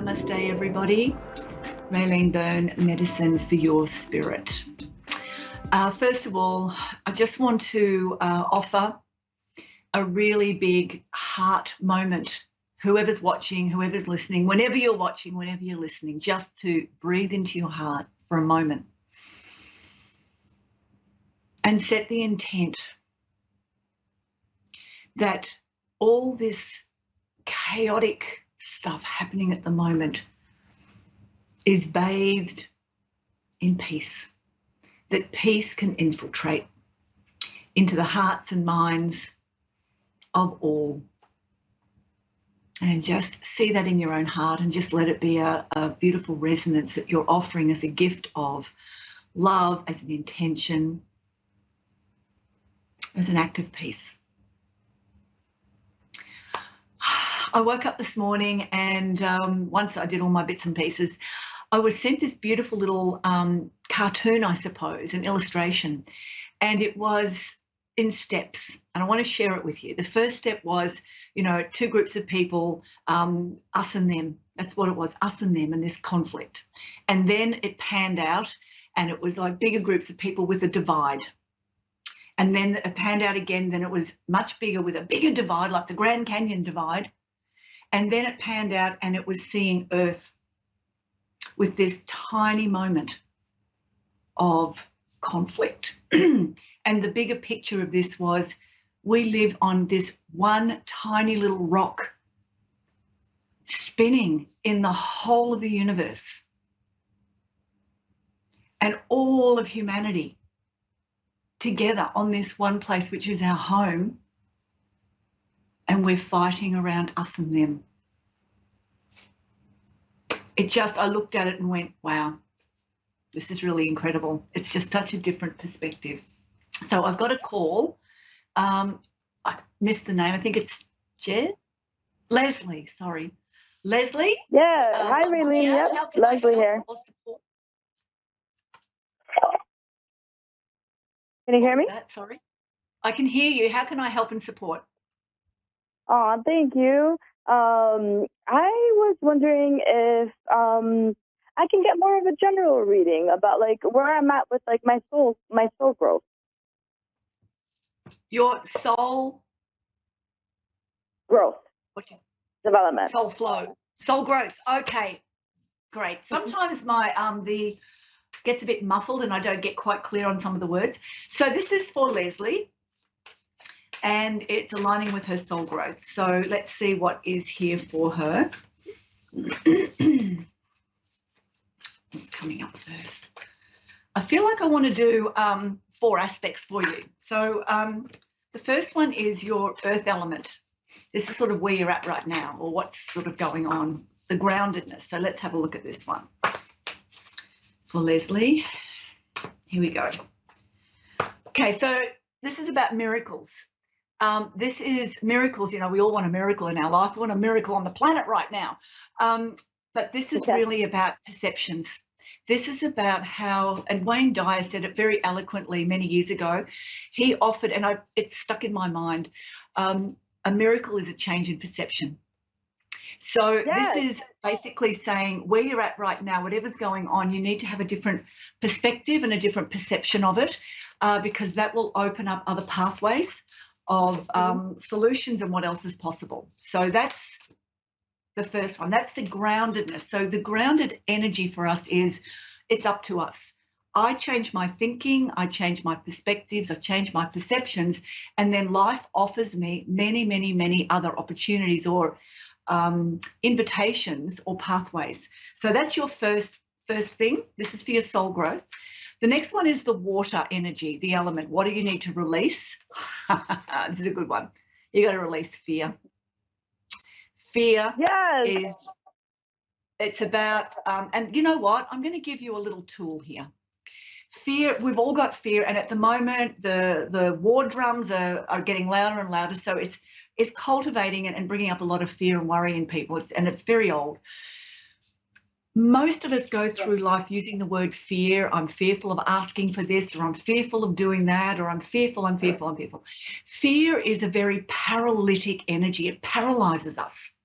Namaste, everybody. Raelene Byrne, Medicine for Your Spirit. First of all, I just want to offer a really big heart moment. Whoever's watching, whoever's listening, whenever you're watching, whenever you're listening, just to breathe into your heart for a moment and set the intent that all this chaotic stuff happening at the moment is bathed in peace, that peace can infiltrate into the hearts and minds of all. And just see that in your own heart and just let it be a beautiful resonance that you're offering as a gift of love, as an intention, as an act of peace. I woke up this morning and once I did all my bits and pieces, I was sent this beautiful little cartoon, I suppose, an illustration, and it was in steps, and I want to share it with you. The first step was, you know, two groups of people, us and them. That's what it was, us and them, and this conflict. And then it panned out and it was like bigger groups of people with a divide. And then it panned out again, then it was much bigger with a bigger divide, like the Grand Canyon divide. And then it panned out and it was seeing Earth with this tiny moment of conflict. And the bigger picture of this was, we live on this one tiny little rock spinning in the whole of the universe. And all of humanity together on this one place, which is our home, and we're fighting around us and them. I looked at it and went, wow, this is really incredible. It's just such a different perspective. So I've got a call. I missed the name. I think it's Leslie, sorry. Leslie? Yeah. Hi, Raelene. Yep. Leslie here. Can you hear me? Sorry. I can hear you. How can I help and support? Oh, thank you. I was wondering if I can get more of a general reading about like where I'm at with like my soul growth. Your soul growth. Development. Soul flow. Soul growth. Okay. Great. Sometimes my the gets a bit muffled and I don't get quite clear on some of the words. So this is for Leslie and it's aligning with her soul growth. So let's see what is here for her. What's coming up first? I feel like I want to do 4 aspects for you. So the first one is your earth element. This is sort of where you're at right now, or what's sort of going on, the groundedness. So let's have a look at this one. For Leslie, here we go. Okay, so this is about miracles. This is miracles. You know, we all want a miracle in our life. We want a miracle on the planet right now. But this is really about perceptions. This is about how, and Wayne Dyer said it very eloquently many years ago. He offered, and it's stuck in my mind, a miracle is a change in perception. So this is basically saying where you're at right now, whatever's going on, you need to have a different perspective and a different perception of it, because that will open up other pathways of solutions and what else is possible. So that's the first one. That's the groundedness. So the grounded energy for us is, it's up to us. I change my thinking, I change my perspectives, I change my perceptions, and then life offers me many, many, many other opportunities or invitations or pathways. So that's your first thing. This is for your soul growth. The next one is the water energy, the element. What do you need to release? This is a good one. You got to release fear. Fear is, it's about, and you know what? I'm going to give you a little tool here. Fear, we've all got fear, and at the moment the war drums are getting louder and louder. So it's cultivating and bringing up a lot of fear and worry in people. It's very old. Most of us go through life using the word fear. I'm fearful of asking for this, or I'm fearful of doing that, or I'm fearful. Fear is a very paralytic energy. It paralyzes us.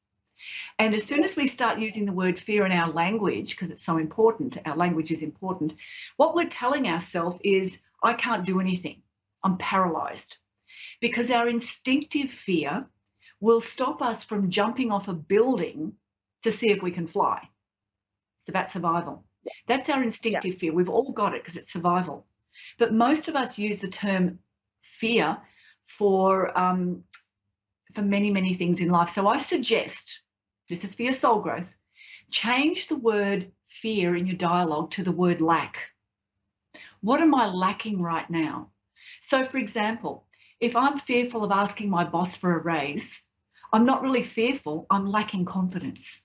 And as soon as we start using the word fear in our language, because it's so important, our language is important, what we're telling ourselves is, I can't do anything. I'm paralyzed. Because our instinctive fear will stop us from jumping off a building to see if we can fly. It's about survival. That's our instinctive fear. We've all got it because it's survival. But most of us use the term fear for many, many things in life. So I suggest, this is for your soul growth, change the word fear in your dialogue to the word lack. What am I lacking right now? So, for example, if I'm fearful of asking my boss for a raise, I'm not really fearful, I'm lacking confidence.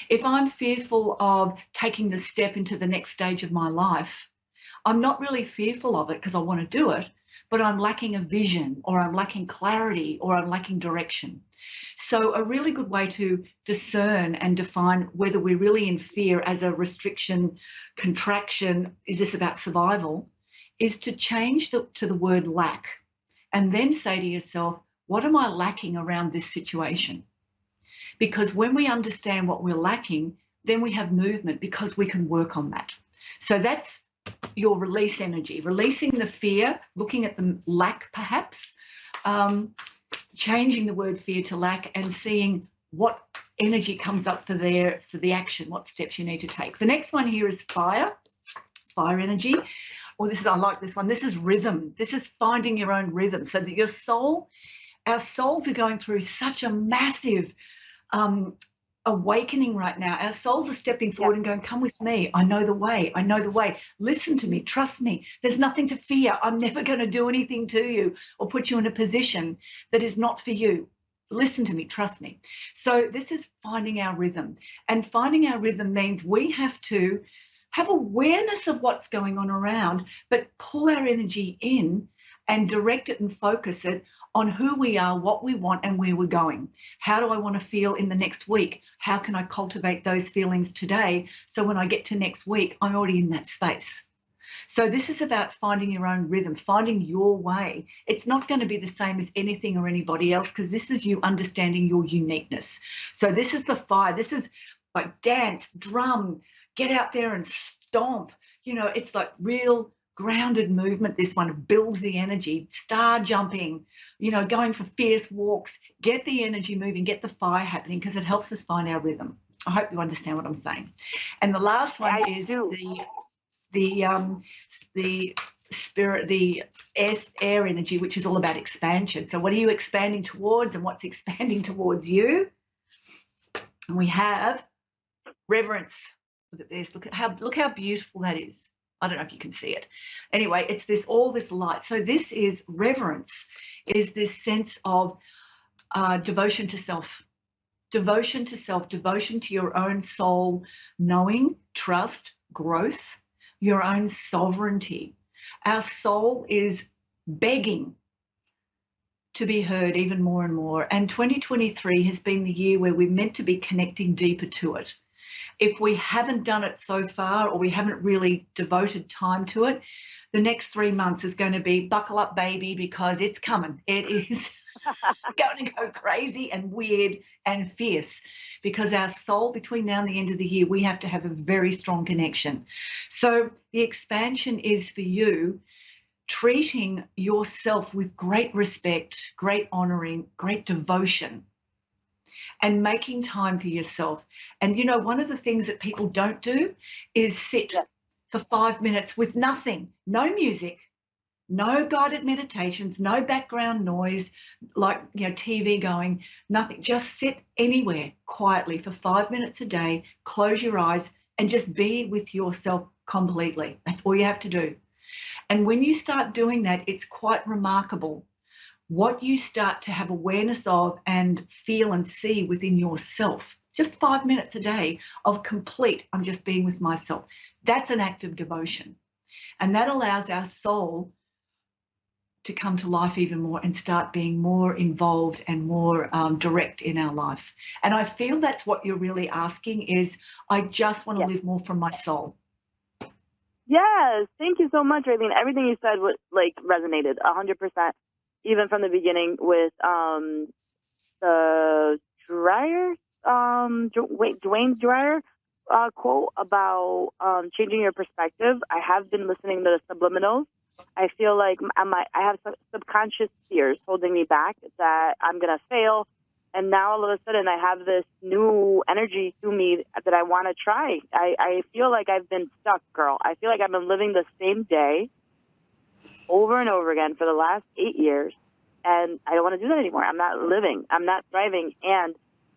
If I'm fearful of taking the step into the next stage of my life, I'm not really fearful of it because I want to do it, but I'm lacking a vision, or I'm lacking clarity, or I'm lacking direction. So a really good way to discern and define whether we're really in fear as a restriction, contraction, is this about survival, is to change to the word lack, and then say to yourself, what am I lacking around this situation? Because when we understand what we're lacking, then we have movement because we can work on that. So that's your release energy, releasing the fear, looking at the lack perhaps, changing the word fear to lack, and seeing what energy comes up for the action, what steps you need to take. The next one here is fire energy. Or I like this one. This is rhythm. This is finding your own rhythm, so that your soul, our souls are going through such a massive awakening right now. Our souls are stepping forward and going, come with me. I know the way. I know the way. Listen to me. Trust me. There's nothing to fear. I'm never going to do anything to you or put you in a position that is not for you. Listen to me. Trust me. So this is finding our rhythm. And finding our rhythm means we have to have awareness of what's going on around, but pull our energy in and direct it and focus it on who we are, what we want, and where we're going. How do I want to feel in the next week? How can I cultivate those feelings today so when I get to next week, I'm already in that space? So this is about finding your own rhythm, finding your way. It's not going to be the same as anything or anybody else, because this is you understanding your uniqueness. So this is the fire. This is like dance, drum, get out there and stomp. You know, it's like real grounded movement. This one builds the energy, star jumping, you know, going for fierce walks, get the energy moving, get the fire happening, because it helps us find our rhythm. I hope you understand what I'm saying. And the last one is the spirit, the air energy, which is all about expansion. So what are you expanding towards, and what's expanding towards you? And we have reverence. Look at this. Look how beautiful that is. I don't know if you can see it. Anyway, it's all this light. So this is reverence, is this sense of devotion to self, devotion to your own soul, knowing, trust, growth, your own sovereignty. Our soul is begging to be heard even more and more. And 2023 has been the year where we're meant to be connecting deeper to it. If we haven't done it so far, or we haven't really devoted time to it, the next 3 months is going to be buckle up, baby, because it's coming. It is going to go crazy and weird and fierce, because our soul, between now and the end of the year, we have to have a very strong connection. So the expansion is for you treating yourself with great respect, great honoring, great devotion, and making time for yourself. And, you know, one of the things that people don't do is sit for 5 minutes with nothing, no music, no guided meditations, no background noise, like, you know, TV going, nothing. Just sit anywhere quietly for 5 minutes a day, close your eyes, and just be with yourself completely. That's all you have to do. And when you start doing that, it's quite remarkable what you start to have awareness of and feel and see within yourself. Just 5 minutes a day of complete, I'm just being with myself. That's an act of devotion. And that allows our soul to come to life even more and start being more involved and more direct in our life. And I feel that's what you're really asking is, I just want to live more from my soul. Yes, thank you so much, Raelene. Everything you said was like resonated 100%, even from the beginning with the dryer. Dwayne Dreyer quote about changing your perspective. I have been listening to the subliminals. I feel like I have subconscious fears holding me back that I'm going to fail. And now all of a sudden I have this new energy to me that I want to try. I feel like I've been stuck, girl. I feel like I've been living the same day over and over again for the last 8 years. And I don't want to do that anymore. I'm not living. I'm not thriving. And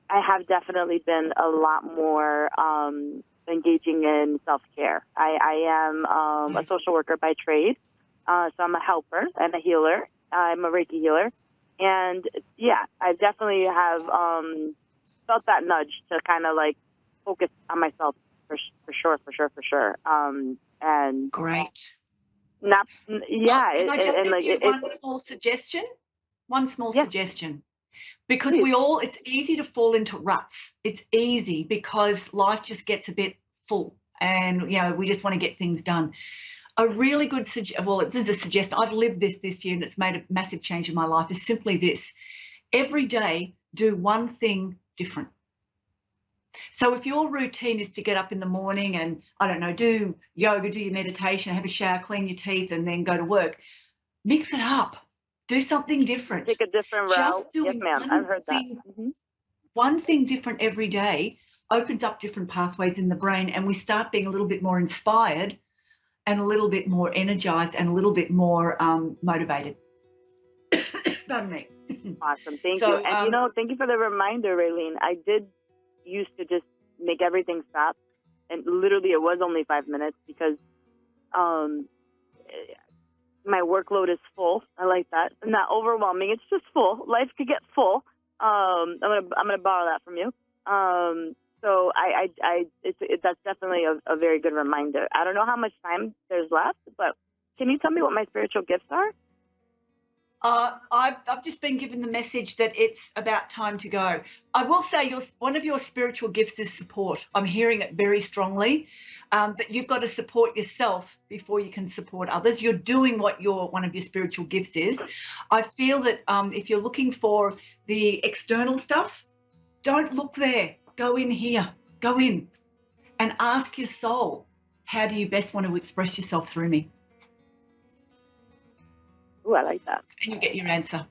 I have definitely been a lot more engaging in self-care. I am a social worker by trade. So I'm a helper and a healer. I'm a Reiki healer. And yeah, I definitely have felt that nudge to kind of like focus on myself for sure. And great. Not, yeah. Can I just give you one small suggestion? One small suggestion. Because it's easy to fall into ruts. It's easy because life just gets a bit full and, we just want to get things done. A really good this is a suggestion. I've lived this year and it's made a massive change in my life, is simply this. Every day, do one thing different. So if your routine is to get up in the morning and, I don't know, do yoga, do your meditation, have a shower, clean your teeth and then go to work, mix it up. Do something different. Take a different route. Just doing I've heard that. One thing different every day opens up different pathways in the brain and we start being a little bit more inspired and a little bit more energized and a little bit more motivated. Pardon me. Awesome. Thank you. And, thank you for the reminder, Raelene. I did used to just make everything stop. And literally it was only 5 minutes because my workload is full. I like that. Not overwhelming. It's just full. Life could get full. I'm gonna borrow that from you. So that's definitely a very good reminder. I don't know how much time there's left, but can you tell me what my spiritual gifts are? I've just been given the message that it's about time to go. I will say one of your spiritual gifts is support. I'm hearing it very strongly, but you've got to support yourself before you can support others. You're doing what one of your spiritual gifts is. I feel that if you're looking for the external stuff, don't look there. Go in here. Go in and ask your soul, how do you best want to express yourself through me? Ooh, I like that. And you get your answer.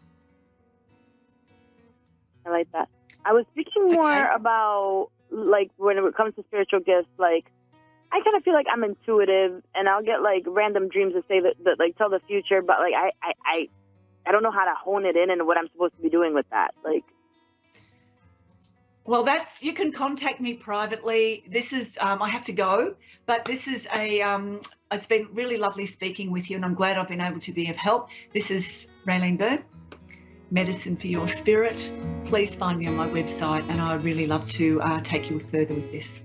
I like that. I was thinking more about, like, when it comes to spiritual gifts, like, I kind of feel like I'm intuitive, and I'll get, like, random dreams that say that like, tell the future, but, like, I don't know how to hone it in and what I'm supposed to be doing with that. Like, well, you can contact me privately. This is, I have to go, but this is it's been really lovely speaking with you and I'm glad I've been able to be of help. This is Raelene Byrne, Medicine for Your Spirit. Please find me on my website and I'd really love to take you further with this.